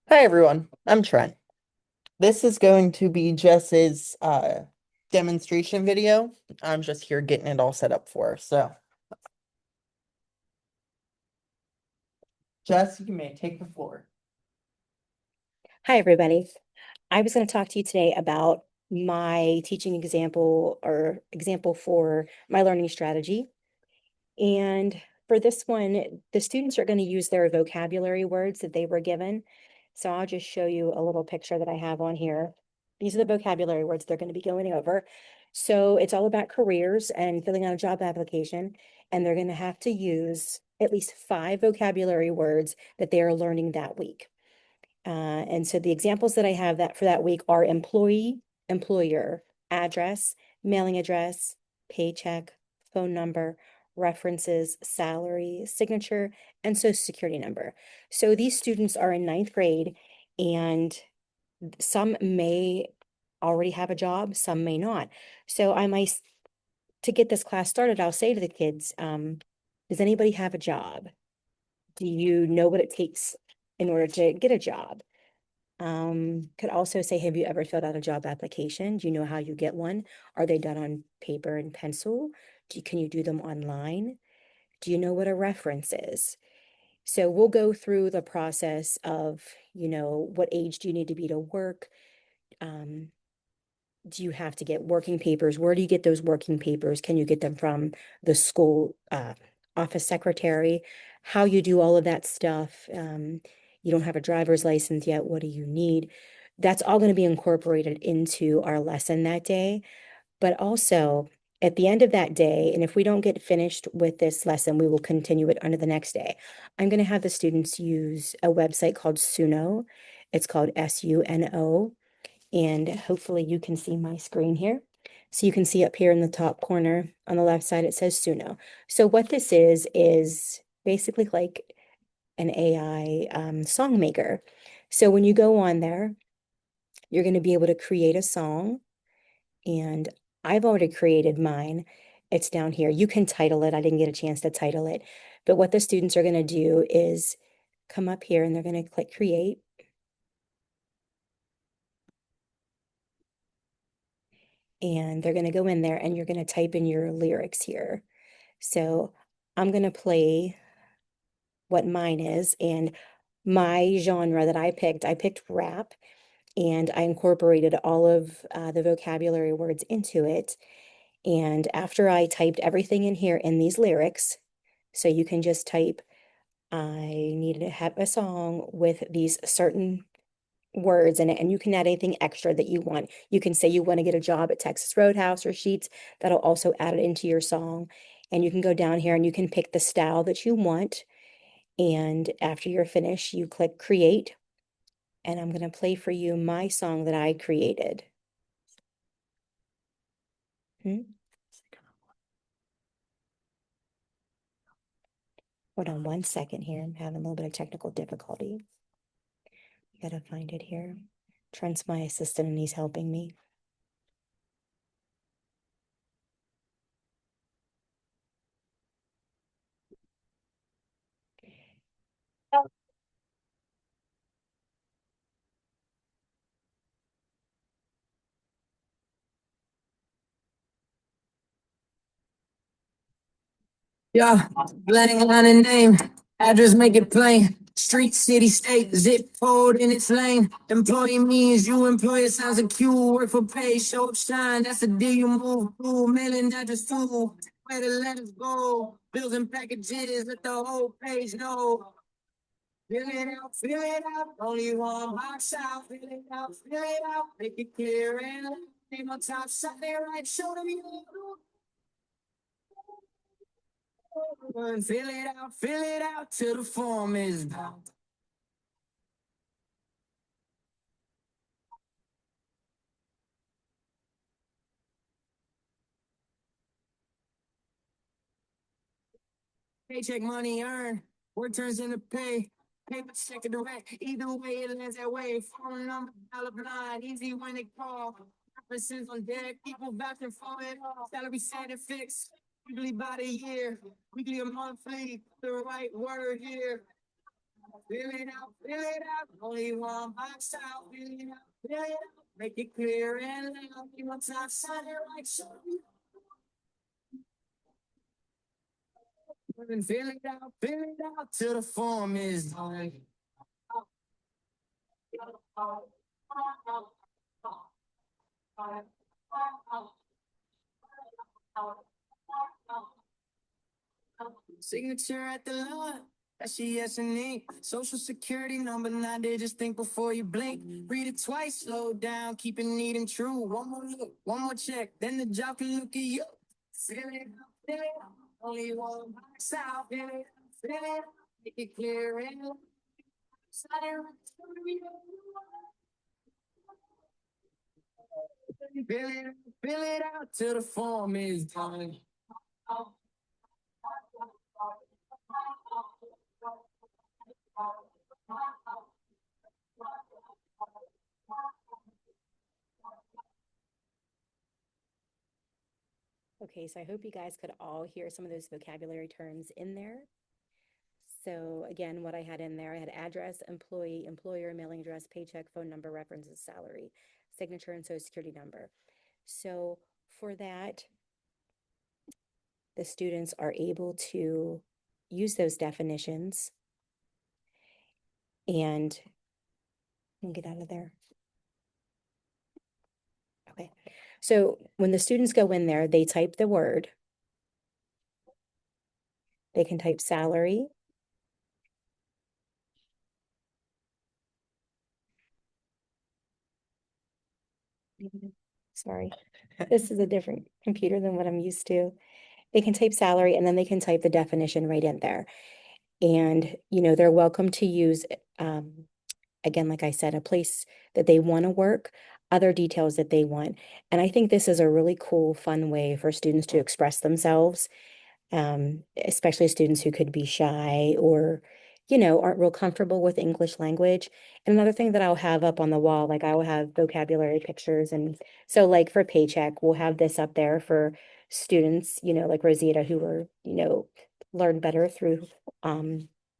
Hi everyone, I'm Trent. This is going to be Jess's demonstration video. I'm just here getting it all set up for her. So, Jess, you may take the floor. Hi, everybody. I was going to talk to you today about my teaching example for my learning strategy. And for this one, the students are going to use their vocabulary words that they were given. So I'll just show you a little picture that I have on here. These are the vocabulary words they're going to be going over. So it's all about careers and filling out a job application. And they're going to have to use at least 5 vocabulary words that they are learning that week. And so the examples that I have that for that week are employee, employer, address, mailing address, paycheck, phone number, references, salary, signature, and social security number. So these students are in ninth grade, and some may already have a job, some may not. So to get this class started, I'll say to the kids, does anybody have a job? Do you know what it takes in order to get a job? Could also say, have you ever filled out a job application? Do you know how you get one? Are they done on paper and pencil? Can you do them online? Do you know what a reference is? So we'll go through the process of, what age do you need to be to work? Um, do you have to get working papers? Where do you get those working papers? Can you get them from the school office secretary? How you do all of that stuff. You don't have a driver's license yet. What do you need? That's all going to be incorporated into our lesson that day. But also at the end of that day, and if we don't get finished with this lesson, we will continue it under the next day. I'm going to have the students use a website called Suno. It's called SUNO, and hopefully you can see my screen here. So you can see up here in the top corner on the left side, it says Suno. So what this is basically like an AI song maker. So when you go on there, you're going to be able to create a song. And I've already created mine. It's down here. You can title it. I didn't get a chance to title it. But what the students are going to do is come up here and they're going to click create. And they're going to go in there and you're going to type in your lyrics here. So I'm going to play what mine is. And my genre that I picked rap, and I incorporated all of the vocabulary words into it. And after I typed everything in here in these lyrics, so you can just type, I need to have a song with these certain words in it, and you can add anything extra that you want. You can say you want to get a job at Texas Roadhouse or Sheets. That'll also add it into your song. And you can go down here and you can pick the style that you want. And after you're finished, you click create. And I'm going to play for you my song that I created. Hmm? Hold on 1 second here. I'm having a little bit of technical difficulty. I gotta find it here. Trent's my assistant and he's helping me. Yeah, blank line and name, address make it plain. Street, city, state, zip code in its lane. Employee means you employer sounds like you work for pay, show up, shine. That's the deal you move through. Mailing address too. Where the letters go. Bills and packages, let the whole page know. Fill it out. Only one box out. Fill it out. Make it clear and name on top. Shot there right. Show them you. Fill it out till the form is done. Paycheck money earned, work turns into pay. Paper check or direct, either way it lands that way. Phone number, dollar blind, easy when they call. References on deck, people vouching for it. Salary set and fixed, weekly by the year, weekly or monthly, the right word here. fill it out, only one box out, fill it out, make it clear and loud, you want top side like so. Fill it out till the form is done. Signature at the line. That's your yes and me. Social security number 9 digits. Think before you blink. Read it twice, slow down, keep it neat and true. One more look, one more check, then the job can look at you. Fill it up, fill it up. Only one box out. Fill it up, make it clear and fill it out till the form is done. Okay, so I hope you guys could all hear some of those vocabulary terms in there. So again, what I had in there, I had address, employee, employer, mailing address, paycheck, phone number, references, salary, signature, and social security number. So for that, the students are able to use those definitions and get out of there. Okay, so when the students go in there, they type the word. They can type salary. Sorry, this is a different computer than what I'm used to. They can type salary and then they can type the definition right in there. And, you know, they're welcome to use, again, like I said, a place that they want to work, other details that they want. And I think this is a really cool, fun way for students to express themselves, especially students who could be shy or, you know, aren't real comfortable with English language. And another thing that I'll have up on the wall, like I will have vocabulary pictures. And so like for paycheck, we'll have this up there for students, you know, like Rosita, who were, you know, learn better through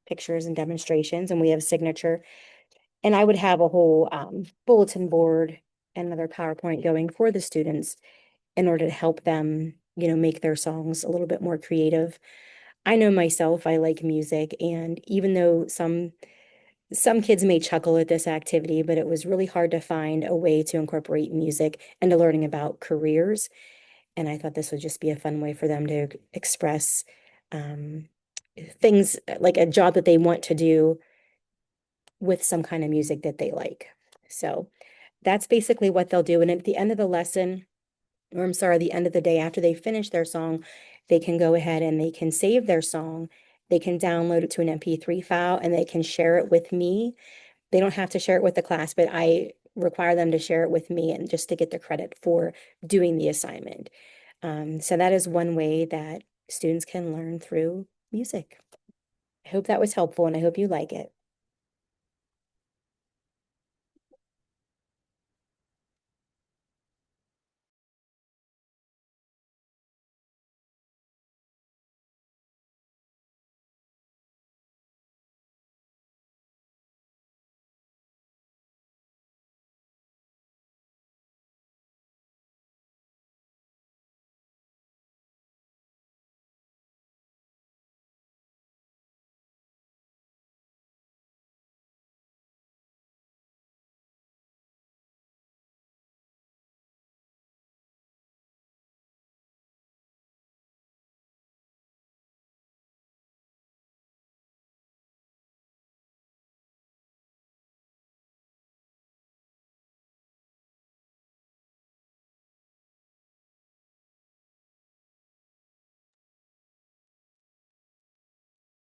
pictures and demonstrations. And we have signature. And I would have a whole bulletin board and another PowerPoint going for the students in order to help them, you know, make their songs a little bit more creative. I know myself, I like music, and even though some kids may chuckle at this activity, but it was really hard to find a way to incorporate music into learning about careers. And I thought this would just be a fun way for them to express things like a job that they want to do with some kind of music that they like. So that's basically what they'll do. And at the end of the lesson, or I'm sorry, the end of the day after they finish their song, they can go ahead and they can save their song. They can download it to an MP3 file and they can share it with me. They don't have to share it with the class, but I require them to share it with me and just to get the credit for doing the assignment. So that is one way that students can learn through music. I hope that was helpful and I hope you like it.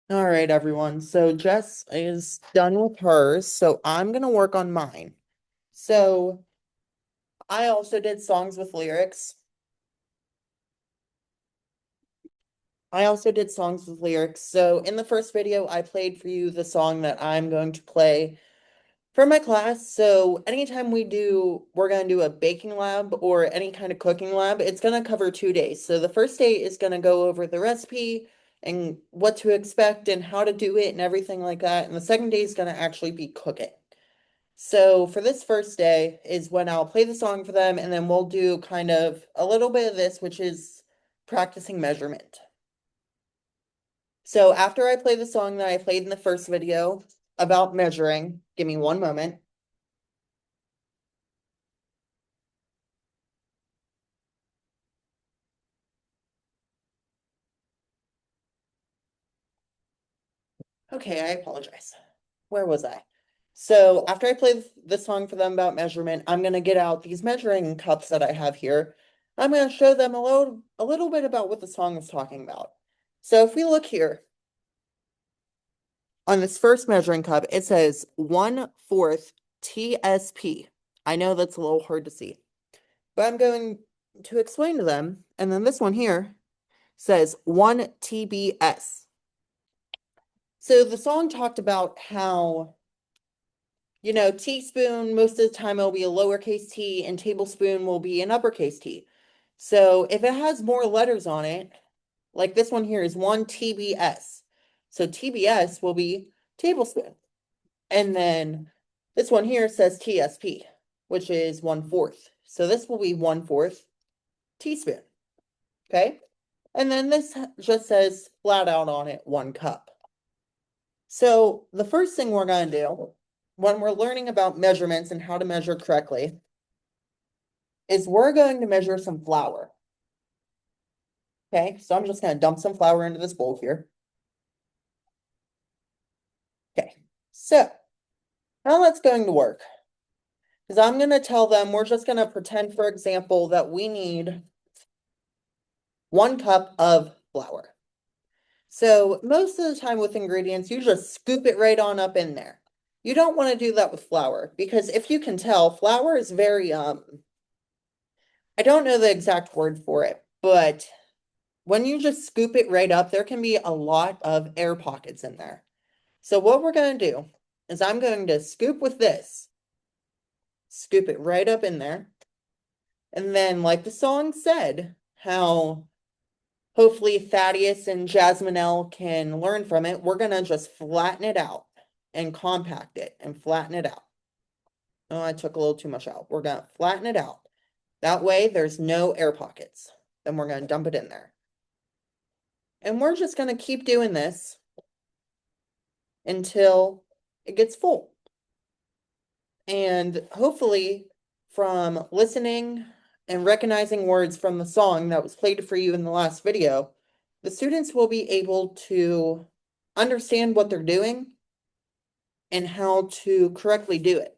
All right, everyone. So Jess is done with hers, so I'm gonna work on mine. So I also did songs with lyrics. So in the first video, I played for you the song that I'm going to play for my class. So anytime we're gonna do a baking lab or any kind of cooking lab, it's gonna cover 2 days. So the first day is gonna go over the recipe and what to expect and how to do it and everything like that. And the second day is going to actually be cooking. So for this first day is when I'll play the song for them, and then we'll do kind of a little bit of this, which is practicing measurement. So after I play the song that I played in the first video about measuring, give me one moment. Okay, I apologize. Where was I? So after I play the song for them about measurement, I'm going to get out these measuring cups that I have here. I'm going to show them a little bit about what the song is talking about. So if we look here on this first measuring cup, it says 1/4 TSP. I know that's a little hard to see, but I'm going to explain to them. And then this one here says 1 TBS. So the song talked about how, you know, teaspoon, most of the time it'll be a lowercase t, and tablespoon will be an uppercase T. So if it has more letters on it, like this one here is 1 TBS. So TBS will be tablespoon. And then this one here says TSP, which is 1/4. So this will be 1/4 teaspoon. Okay. And then this just says flat out on it 1 cup. So the first thing we're going to do when we're learning about measurements and how to measure correctly is we're going to measure some flour. Okay, so I'm just going to dump some flour into this bowl here. Okay, so how that's going to work is I'm going to tell them we're just going to pretend, for example, that we need 1 cup of flour. So most of the time with ingredients, you just scoop it right on up in there. You don't want to do that with flour because if you can tell, flour is very, I don't know the exact word for it, but when you just scoop it right up, there can be a lot of air pockets in there. So what we're going to do is I'm going to scoop with this, scoop it right up in there. And then like the song said, how hopefully Thaddeus and Jasminelle can learn from it, we're going to just flatten it out and compact it and flatten it out. Oh, I took a little too much out. We're going to flatten it out. That way there's no air pockets. Then we're going to dump it in there. And we're just going to keep doing this until it gets full. And hopefully from listening and recognizing words from the song that was played for you in the last video, the students will be able to understand what they're doing and how to correctly do it.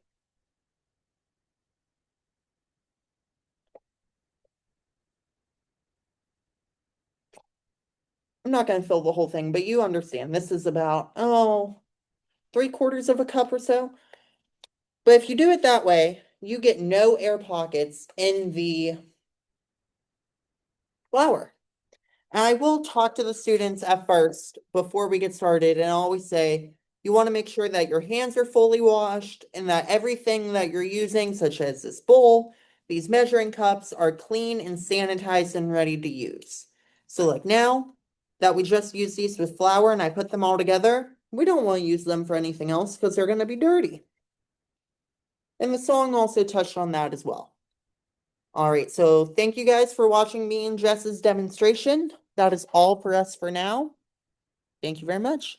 I'm not going to fill the whole thing, but you understand this is about, 3/4 of a cup or so. But if you do it that way, you get no air pockets in the flour. And I will talk to the students at first before we get started and always say, you want to make sure that your hands are fully washed and that everything that you're using, such as this bowl, these measuring cups, are clean and sanitized and ready to use. So like now that we just used these with flour and I put them all together, we don't want to use them for anything else because they're going to be dirty. And the song also touched on that as well. All right, so thank you guys for watching me and Jess's demonstration. That is all for us for now. Thank you very much.